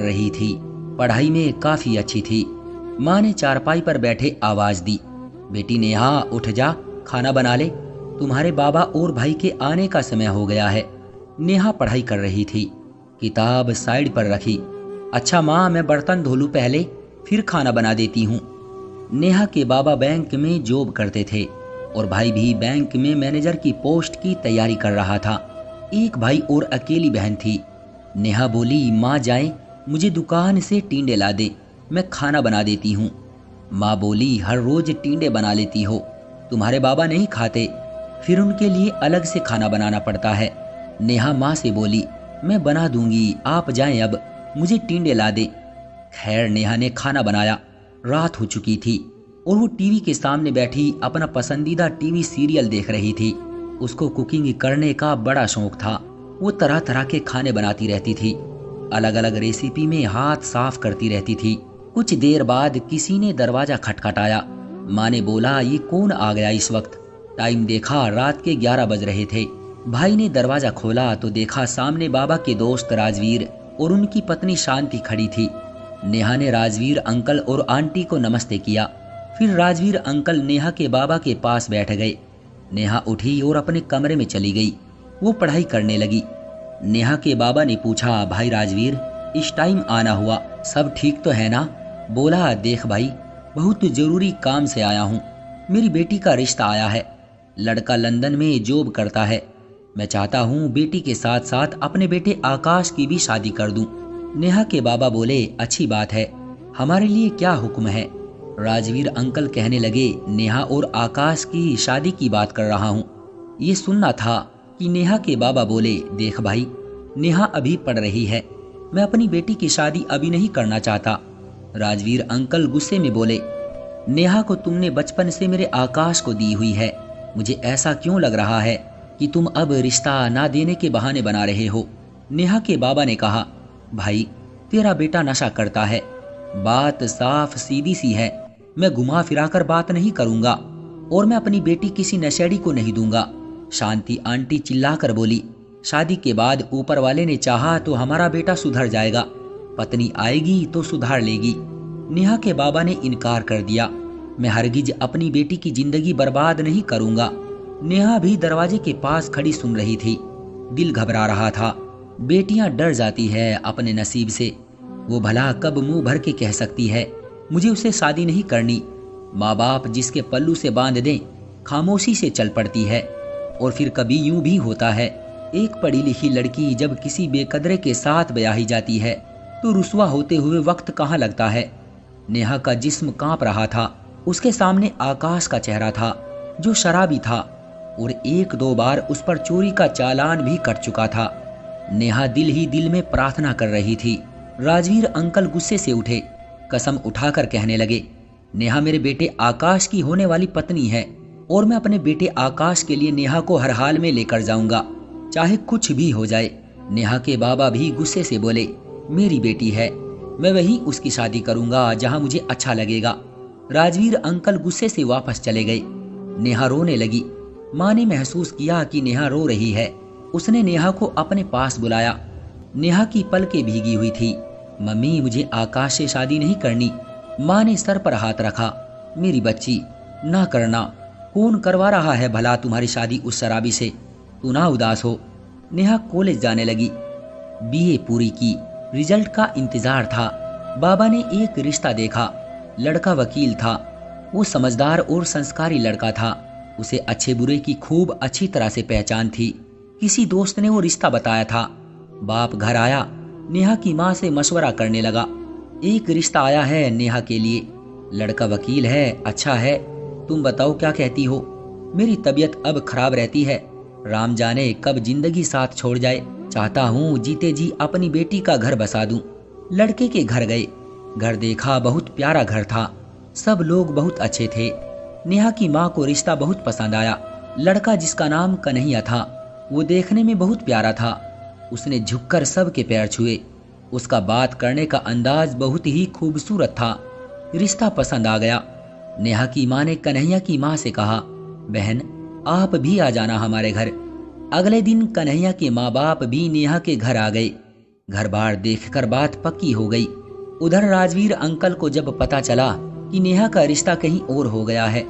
रही थी। पढ़ाई में काफी अच्छी थी। माँ ने चारपाई पर बैठे आवाज दी, बेटी नेहा उठ जा, खाना बना ले, तुम्हारे बाबा और भाई के आने का समय हो गया है। नेहा पढ़ाई कर रही थी, किताब साइड पर रखी। अच्छा माँ, मैं बर्तन धो लूं पहले, फिर खाना बना देती हूँ। नेहा के बाबा बैंक में जॉब करते थे और भाई भी बैंक में मैनेजर की पोस्ट की तैयारी कर रहा था। एक भाई और अकेली बहन थी। नेहा बोली, माँ जाए, मुझे दुकान से टिंडे ला दे, मैं खाना बना देती हूँ। माँ बोली, हर रोज टिंडे बना लेती हो, तुम्हारे बाबा नहीं खाते, फिर उनके लिए अलग से खाना बनाना पड़ता है। नेहा माँ से बोली, मैं बना दूंगी, आप जाएं अब, मुझे टिंडे ला दे। खैर नेहा ने खाना बनाया। रात हो चुकी थी और वो टीवी के सामने बैठी अपना पसंदीदा टीवी सीरियल देख रही थी। उसको कुकिंग करने का बड़ा शौक था। वो तरह तरह के खाने बनाती रहती थी, अलग अलग रेसिपी में हाथ साफ करती रहती थी। कुछ देर बाद किसी ने दरवाजा खटखटाया। माँ ने बोला, ये कौन आ गया इस वक्त? टाइम देखा, रात के 11 बज रहे थे। भाई ने दरवाजा खोला तो देखा सामने बाबा के दोस्त राजवीर और उनकी पत्नी शांति खड़ी थी। नेहा ने राजवीर अंकल और आंटी को नमस्ते किया। फिर राजवीर अंकल नेहा के बाबा के पास बैठ गए। नेहा उठी और अपने कमरे में चली गई। वो पढ़ाई करने लगी। नेहा के बाबा ने पूछा, भाई राजवीर, इस टाइम आना हुआ, सब ठीक तो है ना? बोला, देख भाई, बहुत जरूरी काम से आया हूँ। मेरी बेटी का रिश्ता आया है। लड़का लंदन में जॉब करता है। मैं चाहता हूँ बेटी के साथ साथ अपने बेटे आकाश की भी शादी कर दूं। नेहा के बाबा बोले, अच्छी बात है, हमारे लिए क्या हुक्म है? राजवीर अंकल कहने लगे, नेहा और आकाश की शादी की बात कर रहा हूँ। ये सुनना था कि नेहा के बाबा बोले, देख भाई, नेहा अभी पढ़ रही है, मैं अपनी बेटी की शादी अभी नहीं करना चाहता। राजवीर अंकल गुस्से में बोले, नेहा को तुमने बचपन से मेरे आकाश को दी हुई है। मुझे ऐसा क्यों लग रहा है कि तुम अब रिश्ता ना देने के बहाने बना रहे हो? नेहा के बाबा ने कहा, भाई, तेरा बेटा नशा करता है, बात साफ सीधी सी है, मैं घुमा फिराकर बात नहीं करूंगा और मैं अपनी बेटी किसी नशेड़ी को नहीं दूंगा। शांति आंटी चिल्लाकर बोली, शादी के बाद ऊपर वाले ने चाहा तो हमारा बेटा सुधर जाएगा, पत्नी आएगी तो सुधार लेगी। नेहा के बाबा ने इनकार कर दिया, मैं हरगिज अपनी बेटी की जिंदगी बर्बाद नहीं करूंगा। नेहा भी दरवाजे के पास खड़ी सुन रही थी। दिल घबरा रहा था। बेटियां डर जाती है अपने नसीब से। वो भला कब मुंह भर के कह सकती है, मुझे उससे शादी नहीं करनी। माँ बाप जिसके पल्लू से बांध दें, खामोशी से चल पड़ती है। और फिर कभी यूं भी होता है, एक पढ़ी लिखी लड़की जब किसी बेकदरे के साथ ब्याही जाती है तो रुसवा होते हुए वक्त कहाँ लगता है। नेहा का जिस्म कांप रहा था। उसके सामने आकाश का चेहरा था जो शराबी था और 1-2 बार उस पर चोरी का चालान भी कट चुका था। नेहा दिल ही दिल में प्रार्थना कर रही थी। राजवीर अंकल गुस्से से उठे, कसम उठाकर कहने लगे, नेहा मेरे बेटे आकाश की होने वाली पत्नी है और मैं अपने बेटे आकाश के लिए नेहा को हर हाल में लेकर जाऊंगा, चाहे कुछ भी हो जाए। नेहा के बाबा भी गुस्से से बोले, मेरी बेटी है, मैं वही उसकी शादी करूंगा जहां मुझे अच्छा लगेगा। राजवीर अंकल गुस्से से वापस चले गए। नेहा रोने लगी। माँ ने महसूस किया कि नेहा रो रही है। उसने नेहा को अपने पास बुलाया। नेहा की पलकें भीगी हुई थी। मम्मी, मुझे आकाश से शादी नहीं करनी। माँ ने सर पर हाथ रखा, मेरी बच्ची, ना करना। कौन करवा रहा है भला तुम्हारी शादी उस शराबी से? तू ना उदास हो। नेहा कॉलेज जाने लगी। बीए पूरी की, रिजल्ट का इंतजार था। बाबा ने एक रिश्ता देखा। लड़का वकील था। वो समझदार और संस्कारी लड़का था। उसे अच्छे बुरे की खूब अच्छी तरह से पहचान थी। किसी दोस्त ने वो रिश्ता बताया था। बाप घर आया, नेहा की माँ से मशवरा करने लगा। एक रिश्ता आया है नेहा के लिए, लड़का वकील है, अच्छा है, तुम बताओ क्या कहती हो? मेरी तबीयत अब खराब रहती है, राम जाने कब जिंदगी साथ छोड़ जाए। चाहता हूँ जीते जी अपनी बेटी का घर बसा दूं। लड़के के घर गए। घर देखा, बहुत प्यारा घर था। सब लोग बहुत अच्छे थे। नेहा की माँ को रिश्ता बहुत पसंद आया। लड़का जिसका नाम कन्हैया था, वो देखने में बहुत प्यारा था। उसने झुककर सबके पैर छुए। उसका बात करने का अंदाज बहुत ही खूबसूरत था। रिश्ता पसंद आ गया। नेहा की माँ ने कन्हैया की माँ से कहा, बहन आप भी आ जाना हमारे घर। अगले दिन कन्हैया के माँ बाप भी नेहा के घर आ गए। घर बार देखकर बात पक्की हो गई। उधर राजवीर अंकल को जब पता चला कि नेहा का रिश्ता कहीं और हो गया है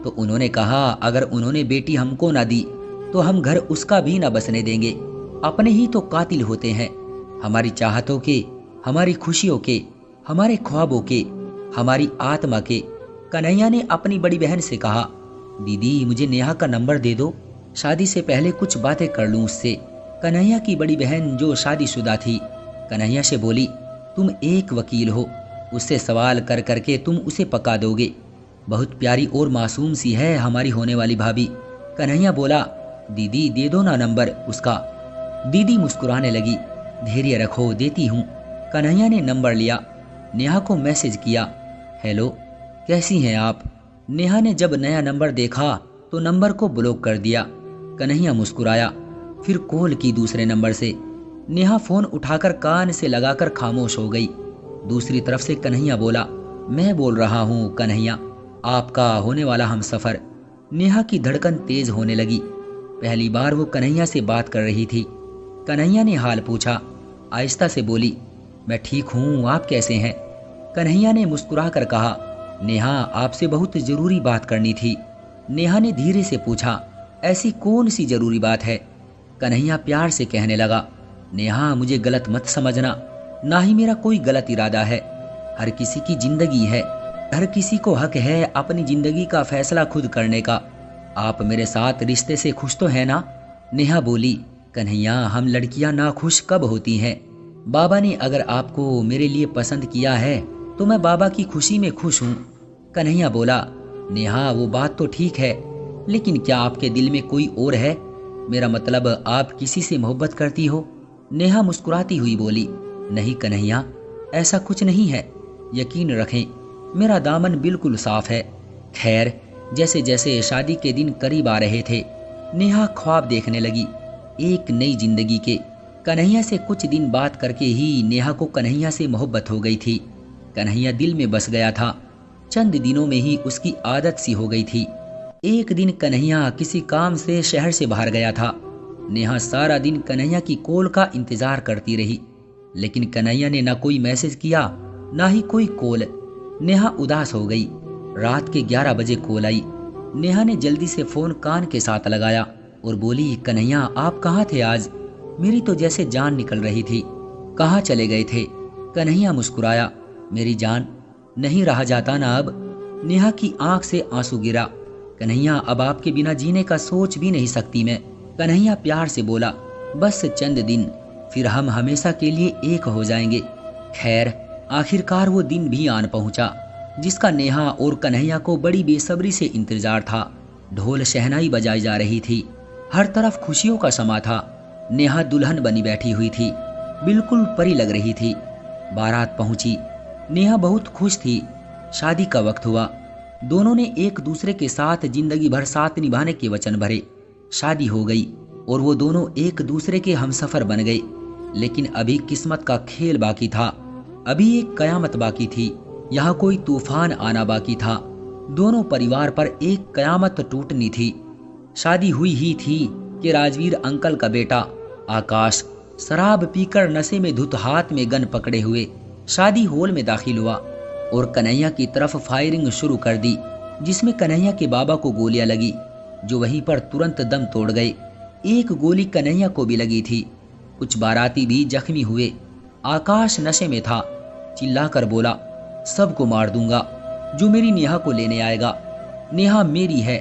तो उन्होंने कहा अगर उन्होंने बेटी हमको ना दी तो हम घर उसका भी ना बसने देंगे। अपने ही तो कातिल होते हैं, हमारी चाहतों के, हमारी खुशियों के, हमारे ख्वाबों के, हमारी आत्मा के। कन्हैया ने अपनी बड़ी बहन से कहा, दीदी मुझे नेहा का नंबर दे दो, शादी से पहले कुछ बातें कर लूं उससे। कन्हैया की बड़ी बहन जो शादीशुदा थी कन्हैया से बोली, तुम एक वकील हो, उससे सवाल कर करके तुम उसे पका दोगे। बहुत प्यारी और मासूम सी है हमारी होने वाली भाभी। कन्हैया बोला, दीदी दे दो ना नंबर उसका। दीदी मुस्कुराने लगी, धैर्य रखो देती हूँ। कन्हैया ने नंबर लिया, नेहा को मैसेज किया, हेलो कैसी हैं आप। नेहा ने जब नया नंबर देखा तो नंबर को ब्लॉक कर दिया। कन्हैया मुस्कुराया, फिर कॉल की दूसरे नंबर से। नेहा फोन उठाकर कान से लगाकर खामोश हो गई। दूसरी तरफ से कन्हैया बोला, मैं बोल रहा हूँ कन्हैया, आपका होने वाला हमसफर। नेहा की धड़कन तेज होने लगी। पहली बार वो कन्हैया से बात कर रही थी। कन्हैया ने हाल पूछा, आहिस्ता से बोली, मैं ठीक हूँ, आप कैसे हैं। कन्हैया ने मुस्कुरा कर कहा, नेहा आपसे बहुत जरूरी बात करनी थी। नेहा ने धीरे से पूछा, ऐसी कौन सी जरूरी बात है। कन्हैया प्यार से कहने लगा, नेहा मुझे गलत मत समझना, ना ही मेरा कोई गलत इरादा है। हर किसी की जिंदगी है, हर किसी को हक है अपनी जिंदगी का फैसला खुद करने का। आप मेरे साथ रिश्ते से खुश तो है ना। नेहा बोली, कन्हैया हम लड़कियां नाखुश कब होती हैं। बाबा ने अगर आपको मेरे लिए पसंद किया है तो मैं बाबा की खुशी में खुश हूँ। कन्हैया बोला, नेहा वो बात तो ठीक है, लेकिन क्या आपके दिल में कोई और है। मेरा मतलब आप किसी से मोहब्बत करती हो। नेहा मुस्कुराती हुई बोली, नहीं कन्हैया ऐसा कुछ नहीं है, यकीन रखें मेरा दामन बिल्कुल साफ है। खैर जैसे जैसे शादी के दिन करीब आ रहे थे नेहा ख्वाब देखने लगी एक नई जिंदगी के। कन्हैया से कुछ दिन बात करके ही नेहा को कन्हैया से मोहब्बत हो गई थी। कन्हैया दिल में बस गया था। चंद दिनों में ही उसकी आदत सी हो गई थी। एक दिन कन्हैया किसी काम से शहर से बाहर गया था। नेहा सारा दिन कन्हैया की कॉल का इंतजार करती रही, लेकिन कन्हैया ने ना कोई मैसेज किया ना ही कोई कॉल। नेहा उदास हो गई। रात के 11 बजे कॉल आई। नेहा ने जल्दी से फोन कान के साथ लगाया और बोली, कन्हैया आप कहाँ थे आज, मेरी तो जैसे जान निकल रही थी। कहाँ चले गए थे। कन्हैया मुस्कुराया, मेरी जान नहीं रहा जाता ना अब। नेहा की आंख से आंसू गिरा। कन्हैया अब आपके बिना जीने का सोच भी नहीं सकती मैं। कन्हैया प्यार से बोला, बस चंद दिन फिर हम हमेशा के लिए एक हो जाएंगे। खैर आखिरकार वो दिन भी आन पहुंचा जिसका नेहा और कन्हैया को बड़ी बेसब्री से इंतजार था। ढोल शहनाई बजाई जा रही थी, हर तरफ खुशियों का समा था। नेहा दुल्हन बनी बैठी हुई थी, बिल्कुल परी लग रही थी। बारात पहुंची। नेहा बहुत खुश थी। शादी का वक्त हुआ। दोनों ने एक दूसरे के साथ जिंदगी भर साथ निभाने के वचन भरे। शादी हो गई और वो दोनों एक दूसरे के हमसफर बन गए। लेकिन अभी किस्मत का खेल बाकी था। अभी एक कयामत बाकी थी। यहाँ कोई तूफान आना बाकी था। दोनों परिवार पर एक कयामत टूटनी थी। शादी हुई ही थी कि राजवीर अंकल का बेटा आकाश शराब पीकर नशे में धुत हाथ में गन पकड़े हुए शादी हॉल में दाखिल हुआ और कन्हैया की तरफ फायरिंग शुरू कर दी, जिसमें कन्हैया के बाबा को गोलियां लगी जो वहीं पर तुरंत दम तोड़ गए। एक गोली कन्हैया को भी लगी थी। कुछ बाराती भी जख्मी हुए। आकाश नशे में था। चिल्लाकर बोला, सबको मार दूंगा जो मेरी नेहा को लेने आएगा। नेहा मेरी है,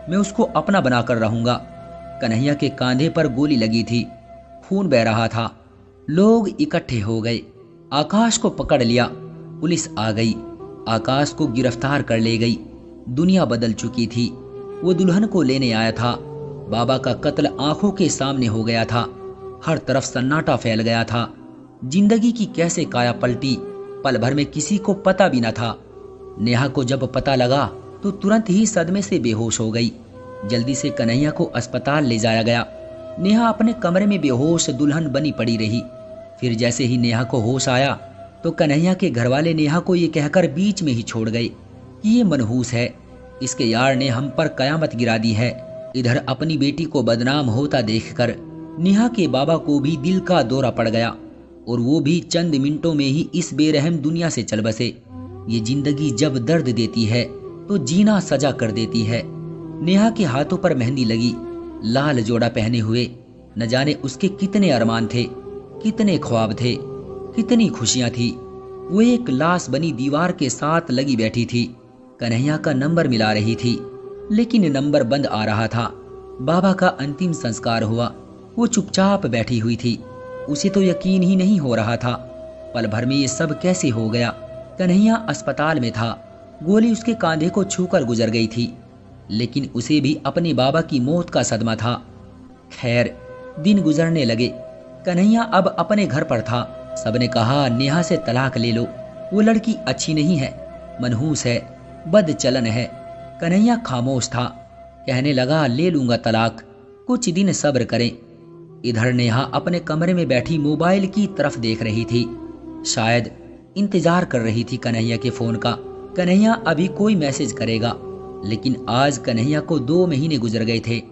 मैं उसको अपना बनाकर रहूंगा। कन्हैया के कांधे पर गोली लगी थी, खून बह रहा था। लोग इकट्ठे हो गए। आकाश को पकड़ लिया। पुलिस आ गई। आकाश को गिरफ्तार कर ले गई। दुनिया बदल चुकी थी। वो दुल्हन को लेने आया था। बाबा का कत्ल आंखों के सामने हो गया था। हर तरफ सन्नाटा फैल गया था। जिंदगी की कैसे काया पलटी, पल भर में किसी को पता भी न था। नेहा को जब पता लगा तो तुरंत ही सदमे से बेहोश हो गई। जल्दी से कन्हैया को अस्पताल ले जाया गया। नेहा अपने कमरे में बेहोश दुल्हन बनी पड़ी रही। फिर जैसे ही नेहा को होश आया तो कन्हैया के घरवाले नेहा को ये कहकर बीच में ही छोड़ गए कि ये मनहूस है, इसके यार ने हम पर कयामत गिरा दी है। इधर अपनी बेटी को बदनाम होता देखकर नेहा के बाबा को भी दिल का दौरा पड़ गया। और वो भी चंद मिनटों में ही इस बेरहम दुनिया से चल बसे। ये जिंदगी जब दर्द देती है तो जीना सजा कर देती है। नेहा के हाथों पर मेहंदी लगी, लाल जोड़ा पहने हुए। न जाने उसके कितने अरमान थे, कितने ख्वाब थे, कितनी खुशियां थी। वो एक लाश बनी दीवार के साथ लगी बैठी थी। कन्हैया का नंबर मिला रही थी, लेकिन नंबर बंद आ रहा था। बाबा का अंतिम संस्कार हुआ। वो चुपचाप बैठी हुई थी। उसे तो यकीन ही नहीं हो रहा था, पल भर में ये सब कैसे हो गया। कन्हैया अस्पताल में था। गोली उसके कांधे को छूकर गुजर गई थी, लेकिन उसे भी अपने बाबा की मौत का सदमा था। खैर, दिन गुजरने लगे। कन्हैया अब अपने घर पर था। सबने कहा नेहा से तलाक ले लो, वो लड़की अच्छी नहीं है, मनहूस है, बदचलन है। कन्हैया खामोश था। कहने लगा ले लूंगा तलाक, कुछ दिन सब्र करें। इधर नेहा अपने कमरे में बैठी मोबाइल की तरफ देख रही थी। शायद इंतजार कर रही थी कन्हैया के फोन का। कन्हैया अभी कोई मैसेज करेगा, लेकिन आज कन्हैया को 2 महीने गुजर गए थे।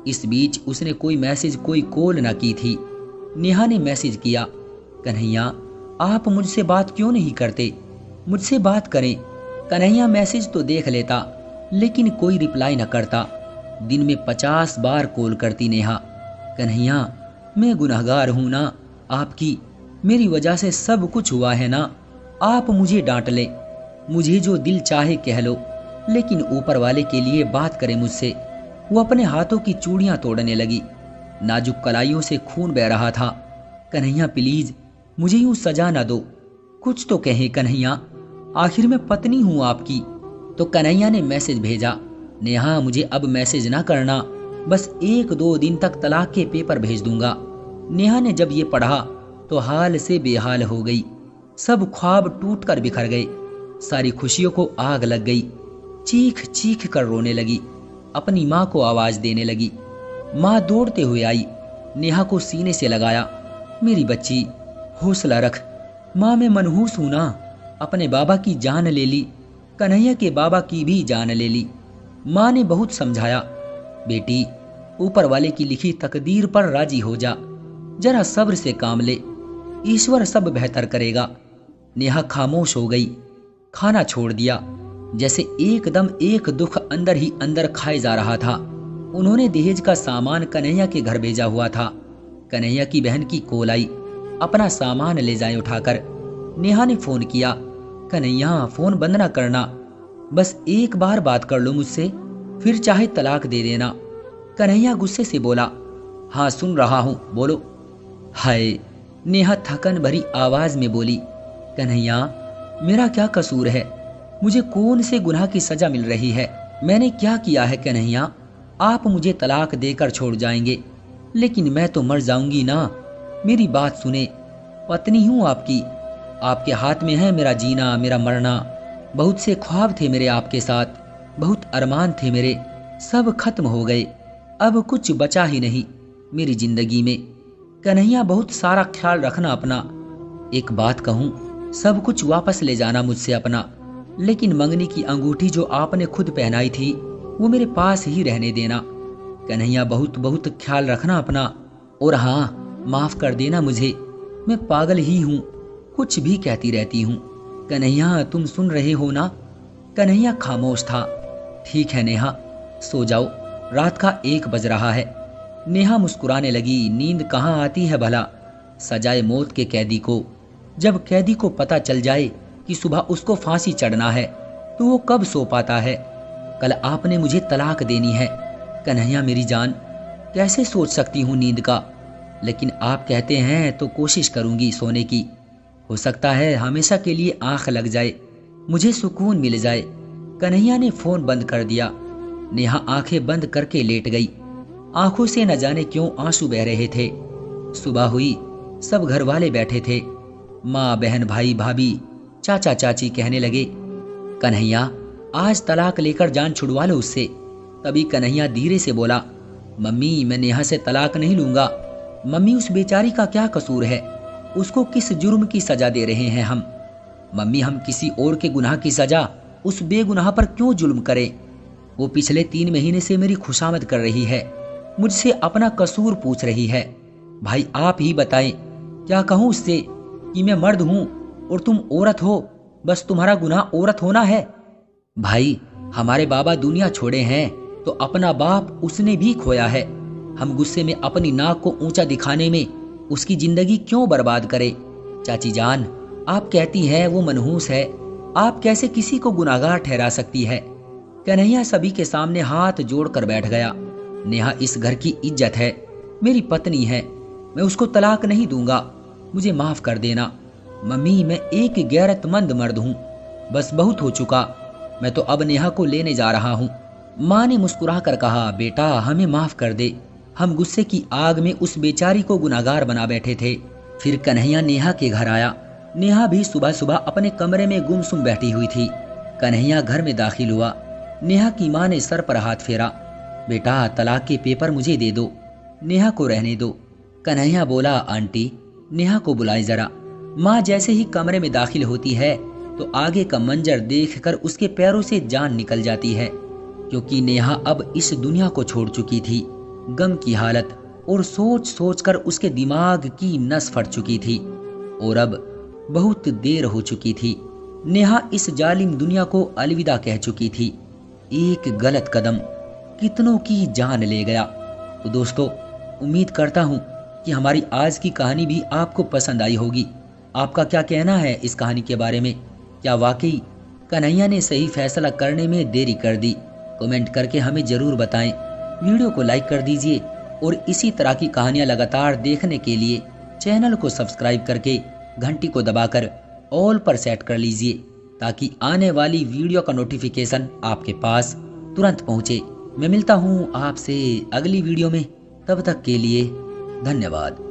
इस बीच उसने कोई मैसेज, कोई कॉल न की थी। नेहा ने मैसेज किया, कन्हैया आप मुझसे बात क्यों नहीं करते, मुझसे बात करें। कन्हैया मैसेज तो देख लेता, लेकिन कोई रिप्लाई न करता। दिन में 50 बार कॉल करती नेहा, कन्हैया मैं गुनहगार हूं ना आपकी, मेरी वजह से सब कुछ हुआ है ना, आप मुझे डांट ले, मुझे जो दिल चाहे कह लो, लेकिन ऊपर वाले के लिए बात करें मुझसे। वो अपने हाथों की चूड़ियां तोड़ने लगी। नाजुक कलाइयों से खून बह रहा था। कन्हैया प्लीज मुझे यूं सजा ना दो, कुछ तो कहें कन्हैया, आखिर मैं पत्नी हूं आपकी। तो कन्हैया ने मैसेज भेजा, नेहा मुझे अब मैसेज ना करना, बस 1-2 दिन तक तलाक के पेपर भेज दूंगा। नेहा ने जब ये पढ़ा तो हाल से बेहाल हो गई। सब ख्वाब टूट कर बिखर गए। सारी खुशियों को आग लग गई। चीख चीख कर रोने लगी। अपनी माँ को आवाज देने लगी। माँ दौड़ते हुए आई, नेहा को सीने से लगाया, मेरी बच्ची हौसला रख, माँ मैं मनहूस हूं ना, अपने बाबा की जान ले ली, कन्हैया के बाबा की भी जान ले ली। माँ ने बहुत समझाया, बेटी ऊपर वाले की लिखी तकदीर पर राजी हो जा, जरा सब्र से काम ले, ईश्वर सब बेहतर करेगा। नेहा खामोश हो गई। खाना छोड़ दिया, जैसे एकदम एक दुख अंदर ही अंदर खाए जा रहा था। उन्होंने दहेज का सामान कन्हैया के घर भेजा हुआ था। कन्हैया की बहन की कॉल आई, अपना सामान ले जाए उठाकर। नेहा ने फोन किया, कन्हैया फोन बंद ना करना, बस एक बार बात कर लो मुझसे, फिर चाहे तलाक दे देना। कन्हैया गुस्से से बोला, हाँ सुन रहा हूं, बोलो। हाय, नेहा थकन भरी आवाज में बोली, कन्हैया मेरा क्या कसूर है, मुझे कौन से गुनाह की सजा मिल रही है, मैंने क्या किया है कन्हैया, आप मुझे तलाक देकर छोड़ जाएंगे, लेकिन मैं तो मर जाऊंगी ना, मेरी बात सुने, पत्नी हूं आपकी, आपके हाथ में है मेरा जीना मेरा मरना। बहुत से ख्वाब थे मेरे आपके साथ, बहुत अरमान थे मेरे, सब खत्म हो गए, अब कुछ बचा ही नहीं मेरी जिंदगी में। कन्हैया बहुत सारा ख्याल रखना अपना, एक बात कहूँ, सब कुछ वापस ले जाना मुझसे अपना, लेकिन मंगनी की अंगूठी जो आपने खुद पहनाई थी वो मेरे पास ही रहने देना। कन्हैया बहुत बहुत ख्याल रखना अपना, और हाँ माफ कर देना मुझे, मैं पागल ही हूँ, कुछ भी कहती रहती हूँ। कन्हैया तुम सुन रहे हो ना। कन्हैया खामोश था। ठीक है नेहा, सो जाओ, रात का 1 बज रहा है। नेहा मुस्कुराने लगी, नींद कहाँ आती है भला सजाए मौत के कैदी को। जब कैदी को पता चल जाए कि सुबह उसको फांसी चढ़ना है तो वो कब सो पाता है। कल आपने मुझे तलाक देनी है कन्हैया मेरी जान, कैसे सोच सकती हूँ नींद का, लेकिन आप कहते हैं तो कोशिश करूंगी सोने की, हो सकता है हमेशा के लिए आंख लग जाए, मुझे सुकून मिल जाए। कन्हैया ने फोन बंद कर दिया। नेहा आंखें बंद करके लेट गई। आंखों से न जाने क्यों आंसू बह रहे थे। सुबह हुई, सब घर वाले बैठे थे। माँ बहन भाई भाभी चाचा चाची कहने लगे, कन्हैया आज तलाक लेकर जान छुड़वा लो उससे। तभी कन्हैया धीरे से बोला, मम्मी मैं नेहा से तलाक नहीं लूंगा। मम्मी उस बेचारी का क्या कसूर है, उसको किस जुर्म की सजा दे रहे हैं हम। मम्मी हम किसी और के गुनाह की सजा उस बेगुनाह पर क्यों जुल्म करें। वो पिछले 3 महीने से मेरी खुशामद कर रही है, मुझसे अपना कसूर पूछ रही है। भाई आप ही बताएं, क्या कहूँ उससे, कि मैं मर्द हूं और तुम औरत हो। बस तुम्हारा गुनाह औरत होना है। भाई, हमारे बाबा दुनिया छोड़े हैं तो अपना बाप उसने भी खोया है। हम गुस्से में अपनी नाक को ऊंचा दिखाने में उसकी जिंदगी क्यों बर्बाद करें। चाची जान, आप कहती हैं वो मनहूस है, आप कैसे किसी को गुनाहगार ठहरा सकती है। कन्हैया सभी के सामने हाथ जोड़कर बैठ गया। नेहा इस घर की इज्जत है, मेरी पत्नी है, मैं उसको तलाक नहीं दूंगा। मुझे माफ कर देना मम्मी, मैं एक गैरतमंद मर्द हूँ। बस बहुत हो चुका, मैं तो अब नेहा को लेने जा रहा हूँ। माँ ने मुस्कुरा कर कहा, बेटा हमें माफ कर दे, हम गुस्से की आग में उस बेचारी को गुनाहगार बना बैठे थे। फिर कन्हैया नेहा के घर आया। नेहा भी सुबह सुबह अपने कमरे में गुमसुम बैठी हुई थी। कन्हैया घर में दाखिल हुआ। नेहा की माँ ने सर पर हाथ फेरा। बेटा तलाक के पेपर मुझे दे दो, नेहा को रहने दो। कन्हैया बोला, आंटी नेहा को बुलाए जरा। माँ जैसे ही कमरे में दाखिल होती है तो आगे का मंजर देखकर उसके पैरों से जान निकल जाती है, क्योंकि नेहा अब इस दुनिया को छोड़ चुकी थी। गम की हालत और सोच सोच कर उसके दिमाग की नस फट चुकी थी और अब बहुत देर हो चुकी थी। नेहा इस जालिम दुनिया को अलविदा कह चुकी थी। एक गलत कदम कितनों की जान ले गया। तो दोस्तों, उम्मीद करता हूँ कि हमारी आज की कहानी भी आपको पसंद आई होगी। आपका क्या कहना है इस कहानी के बारे में? क्या वाकई कन्हैया ने सही फैसला करने में देरी कर दी? कमेंट करके हमें जरूर बताएं। वीडियो को लाइक कर दीजिए और इसी तरह की कहानियां लगातार देखने के लिए चैनल को सब्सक्राइब करके घंटी को दबाकर ऑल पर सेट कर लीजिए, ताकि आने वाली वीडियो का नोटिफिकेशन आपके पास तुरंत पहुंचे। मैं मिलता हूं आपसे अगली वीडियो में, तब तक के लिए धन्यवाद।